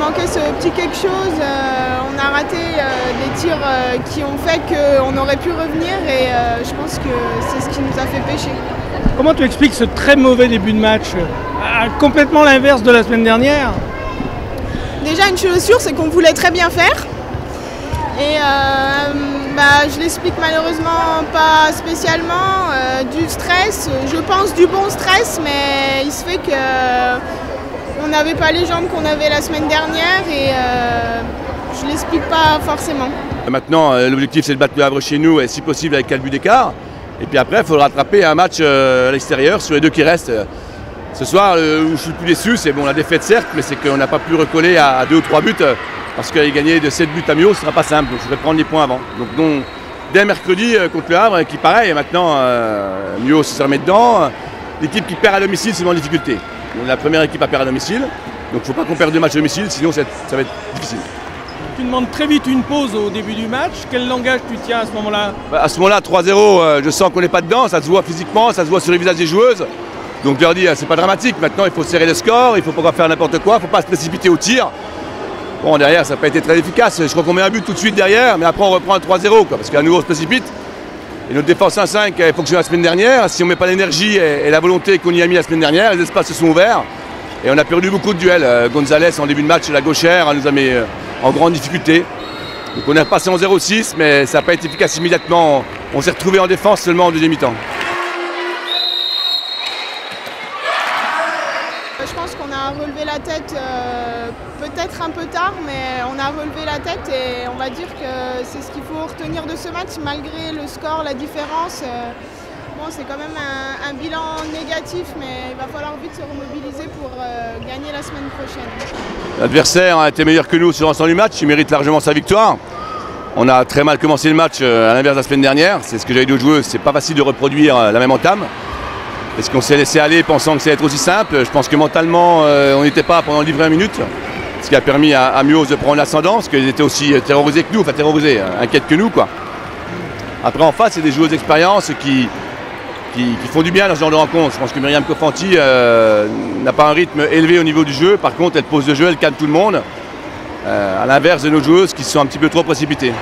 manquait ce petit quelque chose. On a raté des tirs qui ont fait qu'on aurait pu revenir et je pense que c'est ce qui nous a fait pécher. Comment tu expliques ce très mauvais début de match? Complètement l'inverse de la semaine dernière. Déjà, une chose est sûre, c'est qu'on voulait très bien faire. Et je l'explique malheureusement pas spécialement. Du stress, je pense du bon stress, mais il se fait qu'on n'avait pas les jambes qu'on avait la semaine dernière et je l'explique pas forcément. Maintenant, l'objectif c'est de battre le Havre chez nous et si possible avec 4 buts d'écart. Et puis après, il faudra rattraper un match à l'extérieur sur les 2 qui restent. Ce soir, où je suis le plus déçu, c'est bon, la défaite certes, mais c'est qu'on n'a pas pu recoller à 2 ou 3 buts. Parce qu'aller gagner de 7 buts à Millau, ce ne sera pas simple, donc je vais prendre les points avant. Donc dès mercredi contre le Havre, qui pareil, et maintenant Millau se remet dedans. L'équipe qui perd à domicile, c'est en difficulté. Donc, la première équipe à perdre à domicile, donc il ne faut pas qu'on perde 2 matchs à domicile, sinon ça va être difficile. Tu demandes très vite une pause au début du match. Quel langage tu tiens à ce moment-là? À ce moment-là, 3-0, je sens qu'on n'est pas dedans, ça se voit physiquement, ça se voit sur les visages des joueuses. Donc je leur dis, c'est pas dramatique, maintenant il faut serrer le score, il ne faut pas faire n'importe quoi, il ne faut pas se précipiter au tir. Bon, derrière, ça n'a pas été très efficace. Je crois qu'on met un but tout de suite derrière, mais après on reprend un 3-0, parce qu'à nouveau on se précipite. Et notre défense 1-5 a fonctionné la semaine dernière. Si on ne met pas l'énergie et la volonté qu'on y a mis la semaine dernière, les espaces se sont ouverts. Et on a perdu beaucoup de duels. Gonzalez, en début de match, la gauchère, nous a mis en grande difficulté. Donc on est repassé en 0-6, mais ça n'a pas été efficace immédiatement. On s'est retrouvé en défense seulement en deuxième mi-temps. Je pense qu'on a relevé la tête peut-être un peu tard, mais on a relevé la tête et on va dire que c'est ce qu'il faut retenir de ce match, malgré le score, la différence. Bon, c'est quand même un bilan négatif, mais il va falloir vite se remobiliser pour gagner la semaine prochaine. L'adversaire a été meilleur que nous sur l'ensemble du match, il mérite largement sa victoire. On a très mal commencé le match à l'inverse de la semaine dernière, c'est ce que j'avais dit aux joueurs, c'est pas facile de reproduire la même entame. Est-ce qu'on s'est laissé aller pensant que ça allait être aussi simple? Je pense que mentalement, on n'était pas pendant les 20 minutes, ce qui a permis à Millau de prendre l'ascendant, parce qu'ils étaient aussi terrorisés que nous, enfin terrorisés, inquiets que nous, quoi. Après, en face, c'est des joueurs d'expérience qui font du bien dans ce genre de rencontre. Je pense que Myriam Kofanti n'a pas un rythme élevé au niveau du jeu, par contre, elle pose le jeu, elle calme tout le monde, à l'inverse de nos joueuses qui se sont un petit peu trop précipitées.